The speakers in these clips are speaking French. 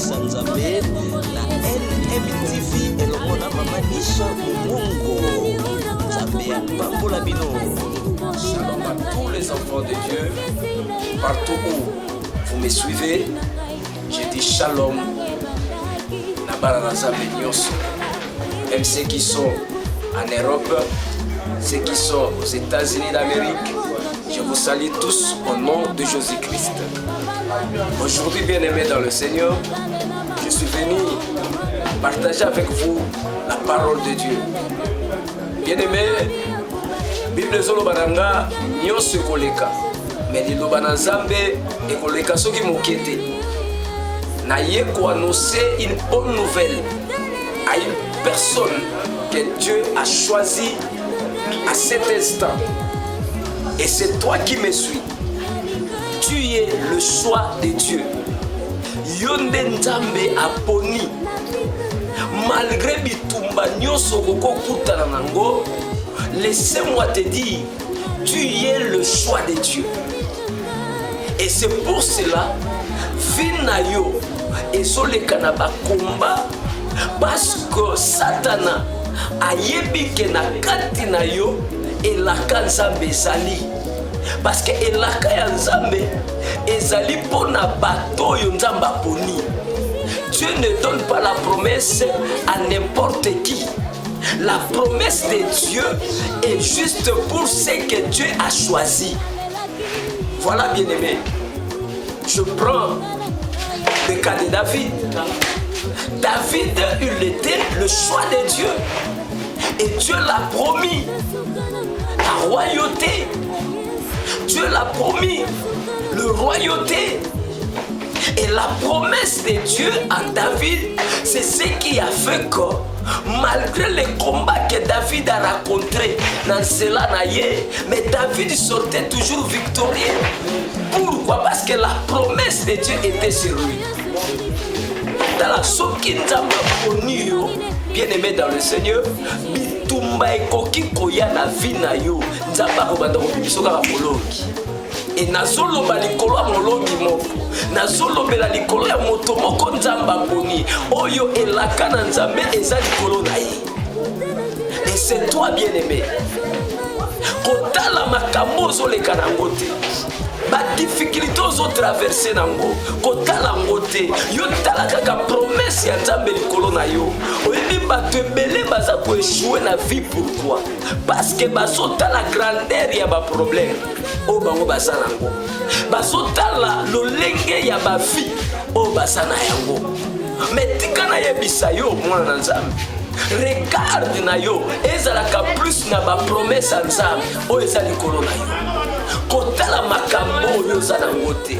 kolekisa nzambe na LMTV elongo na mama Nisha Mungu nzambe ya pambola bino. Shalom à tous les enfants de Dieu, partout où vous me suivez, je dis shalom na bana na nzambe nyonso, même ceux qui sont en Europe, ceux qui sont aux États-Unis d'Amérique, je vous salue tous au nom de Jésus-Christ. Aujourd'hui, bien-aimés dans le Seigneur, je suis venu partager avec vous la parole de Dieu. Bien-aimés, Bible zolobananga nyonso ekoleka, mais liloba na Nzambe ekoleka soki moke te. Naye ko annoncer une bonne nouvelle à une personne que Dieu a choisi à cet instant. Et c'est toi qui me suis. Tu es le choix de Dieu. Yonde Nzambe aponi. Malgré bitumba nyonso kokokutana nango, laissez-moi te dire, tu es le choix de Dieu. Et c'est pour cela, Finayo et Solekana bakomba, parce que Satana ayebi ke na kati na yo elaka Nzambe ezali. Parce que elaka ya Nzambe ezali pona bato yo Nzambe aponi. Dieu ne donne pas la promesse à n'importe qui. La promesse de Dieu est juste pour ce que Dieu a choisi. Voilà, bien-aimé. Je prends le cas de David. David, il était le choix de Dieu. Et Dieu l'a promis la royauté. Dieu l'a promis la royauté. Et la promesse de Dieu à David, c'est ce qui a fait que, malgré les combats que David a rencontrés dans cela, mais David sortait toujours victorieux. Pourquoi? Parce que la promesse de Dieu était sur lui. Dans la soki Nzambe aponi yo, bien-aimé dans le Seigneur, bitumba ekoki koya na vie na yo, Nzambe akobanda kobibiso kaka molongi. Et nazoloba likolo ya molongi moko, nazolobela likolo ya moto moko Nzambe aponi, oyo elaka na Nzambe eza likolo na ye. Et c'est toi, bien-aimé. Kotala makambo ozoleka nango te, ba difficulté ozotraverse nango kotala ngo te, yo tala kaka promesse ya Nzambe likolo na yo. Oyebi bato ebele baza koéchouer na vie. Pourquoi? Parce que bazotala grandeur ya baproblème oyo bango baza nango, bazotala lolenge ya bavie oyo baza na yango. Mais tika na yebisa yo mwana na Nzambe, regarde na yo ezalaka plus na bapromesse ya Nzambe oyo eza likolo na yo. Kotala makambo oyo oza nango te,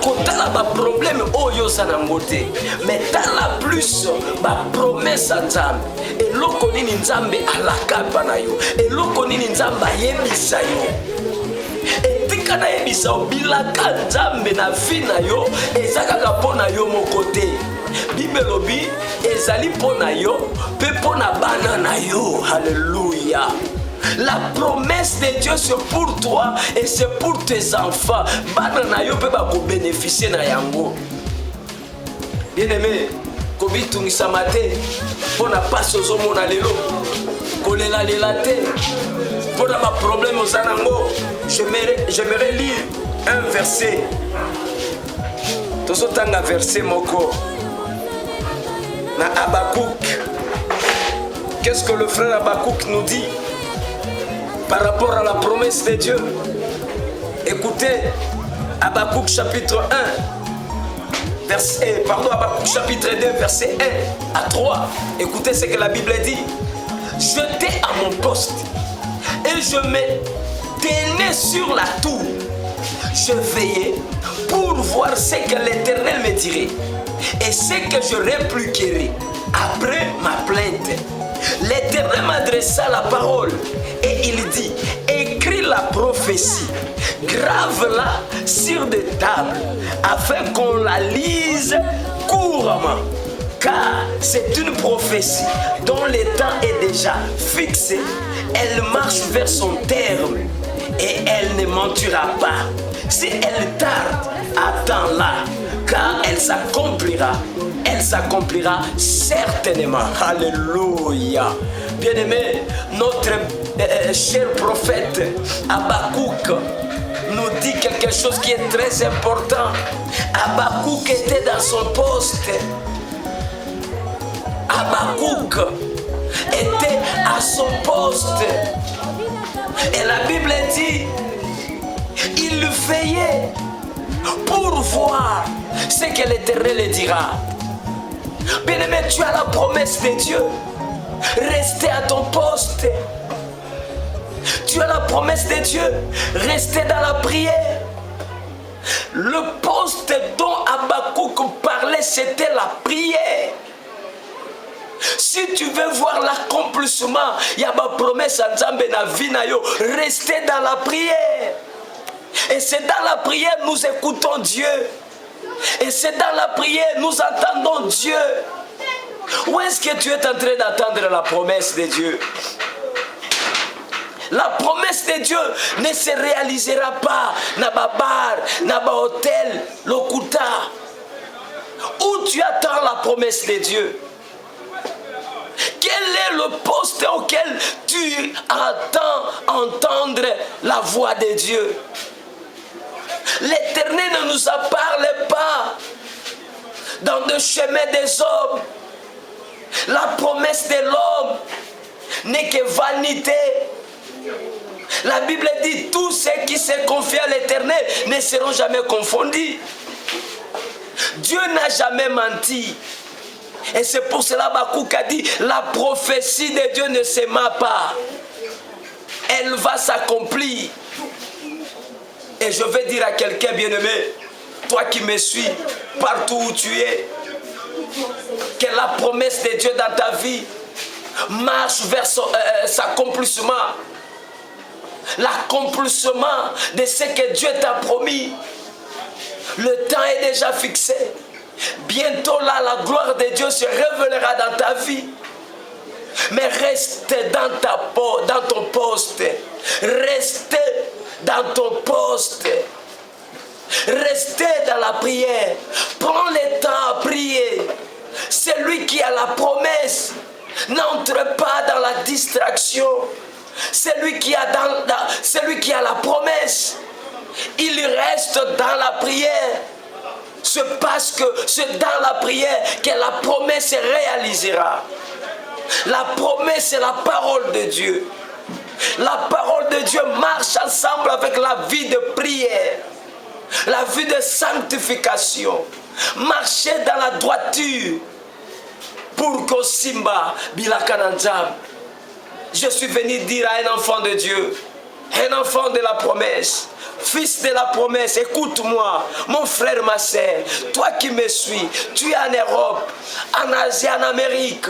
kotala baproblème oyo oza nango te, mais tala plus bapromesse ya Nzambe. Eloko nini Nzambe alaka na yo, eloko nini Nzambe ayebisa yo. Etika na yebisa yo bilaka Nzambe na vie na yo eza kaka mpo na yo moko te. Bible lobi ezali mpo na yo mpe mpo na bana na yo. Alléluia. La promesse de Dieu c'est pour toi et c'est pour tes enfants. Bana na yo pe ba ko bénéficier na yango. Bien-aimé, kobitungisa mate pona passe ozomona lelo kolela lela te pona ba problème ozanango. J'aimerais lire un verset. Tozotanga verset moko na Habakkuk. Qu'est-ce que le frère Habakkuk nous dit par rapport à la promesse de Dieu? Écoutez, Habakkuk chapitre 1, Habakkuk chapitre 2, verset 1 à 3. Écoutez ce que la Bible dit. J'étais à mon poste et je me tenais sur la tour. Je veillais pour voir ce que l'Éternel me dirait et ce que je répliquerai après ma plainte. L'Éternel m'adressa la parole et il dit: écris la prophétie, grave-la sur des tables afin qu'on la lise couramment, car c'est une prophétie dont le temps est déjà fixé. Elle marche vers son terme et elle ne mentira pas. Si elle tarde, attends-la, car elle s'accomplira. elle s'accomplira certainement. Alléluia. Bien-aimé, notre cher prophète Habakkuk nous dit quelque chose qui est très important. Habakkuk était dans son poste. Habakkuk était à son poste. Et la Bible dit, il veillait pour voir ce que l'Éternel dira. Bien-aimé, tu as la promesse de Dieu. Restez à ton poste. Tu as la promesse de Dieu. Restez dans la prière. Le poste dont Habakkuk parlait, c'était la prière. Si tu veux voir l'accomplissement, il y a ma promesse à Nzambe na vie na yo. Restez dans la prière. Et c'est dans la prière nous écoutons Dieu. Et c'est dans la prière nous entendons Dieu. Où est-ce que tu es en train d'attendre la promesse de Dieu? La promesse de Dieu ne se réalisera pas dans ba bar, dans ba hôtel, lokuta. Où tu attends la promesse de Dieu? Quel est le poste auquel tu attends entendre la voix de Dieu? L'Éternel ne nous en parle pas dans le chemin des hommes. La promesse de l'homme n'est que vanité. La Bible dit tous ceux qui se confient à l'Éternel ne seront jamais confondus. Dieu n'a jamais menti. Et c'est pour cela Habakkuk a dit, la prophétie de Dieu ne se ment pas. Elle va s'accomplir. Et je vais dire à quelqu'un bien-aimé, toi qui me suis, partout où tu es, que la promesse de Dieu dans ta vie marche vers son accomplissement. L'accomplissement de ce que Dieu t'a promis. Le temps est déjà fixé. Bientôt là, la gloire de Dieu se révélera dans ta vie. Mais reste dans ton poste. Reste dans ton poste. Restez dans la prière. Prends le temps à prier. Celui qui a la promesse n'entre pas dans la distraction. Celui qui a la promesse, il reste dans la prière. C'est parce que c'est dans la prière que la promesse se réalisera. La promesse, c'est la parole de Dieu. La parole de Dieu marche ensemble avec la vie de prière, la vie de sanctification. Marcher dans la droiture pour que Simba Bilakananzam. Je suis venu dire à un enfant de Dieu, un enfant de la promesse, fils de la promesse, écoute-moi, mon frère, ma soeur, toi qui me suis, tu es en Europe, en Asie, en Amérique,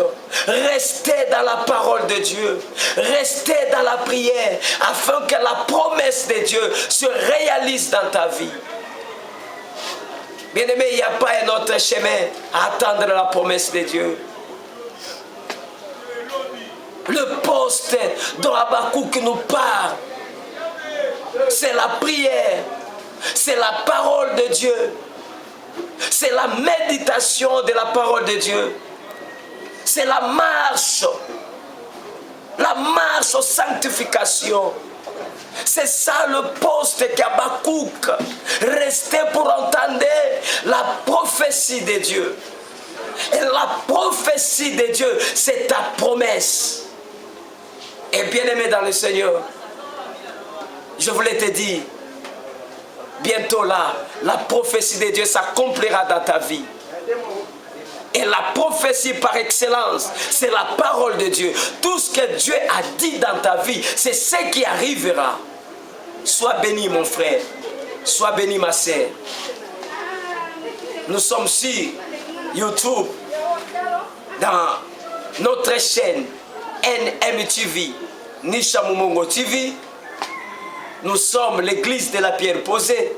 restez dans la parole de Dieu, restez dans la prière, afin que la promesse de Dieu se réalise dans ta vie. Bien-aimé, il n'y a pas un autre chemin à attendre la promesse de Dieu. Le poste dont Habakkuk nous parle, c'est la prière, c'est la parole de Dieu, c'est la méditation de la parole de Dieu, c'est la marche aux sanctifications. C'est ça le poste qu'Habakkuk restait pour entendre la prophétie de Dieu. Et la prophétie de Dieu, c'est ta promesse. Et bien-aimé dans le Seigneur, je voulais te dire, bientôt là, la prophétie de Dieu s'accomplira dans ta vie. Et la prophétie par excellence, c'est la parole de Dieu. Tout ce que Dieu a dit dans ta vie, c'est ce qui arrivera. Sois béni mon frère, sois béni ma sœur. Nous sommes sur YouTube, dans notre chaîne NMTV, Nisha Mumongo TV. Nous sommes l'église de la pierre posée.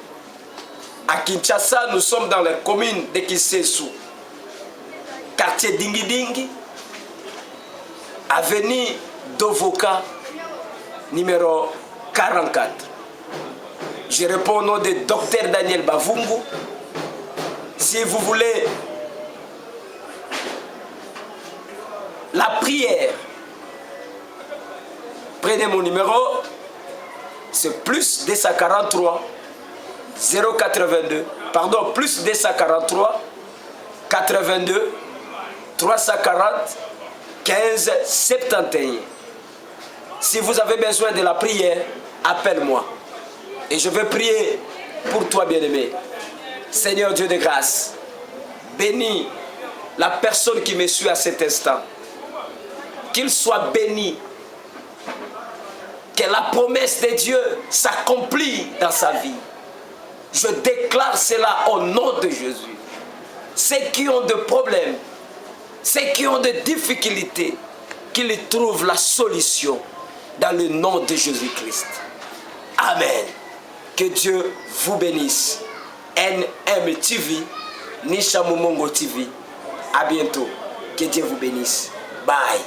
À Kinshasa, nous sommes dans la commune de Kisesu, quartier Dingi Dingi, avenue Dovoka, numéro 44. Je réponds au nom de Dr Daniel Bavungu. Si vous voulez la prière. Prenez mon numéro, c'est plus 243 082, pardon, plus 243 82 340 15 71. Si vous avez besoin de la prière, appelle-moi. Et je vais prier pour toi, bien-aimé. Seigneur Dieu de grâce, bénis la personne qui me suit à cet instant. Qu'il soit béni. Que la promesse de Dieu s'accomplit dans sa vie. Je déclare cela au nom de Jésus. Ceux qui ont des problèmes, ceux qui ont des difficultés, qu'ils trouvent la solution dans le nom de Jésus-Christ. Amen. Que Dieu vous bénisse. NMTV, Nisha Mumongo TV. À bientôt. Que Dieu vous bénisse. Bye.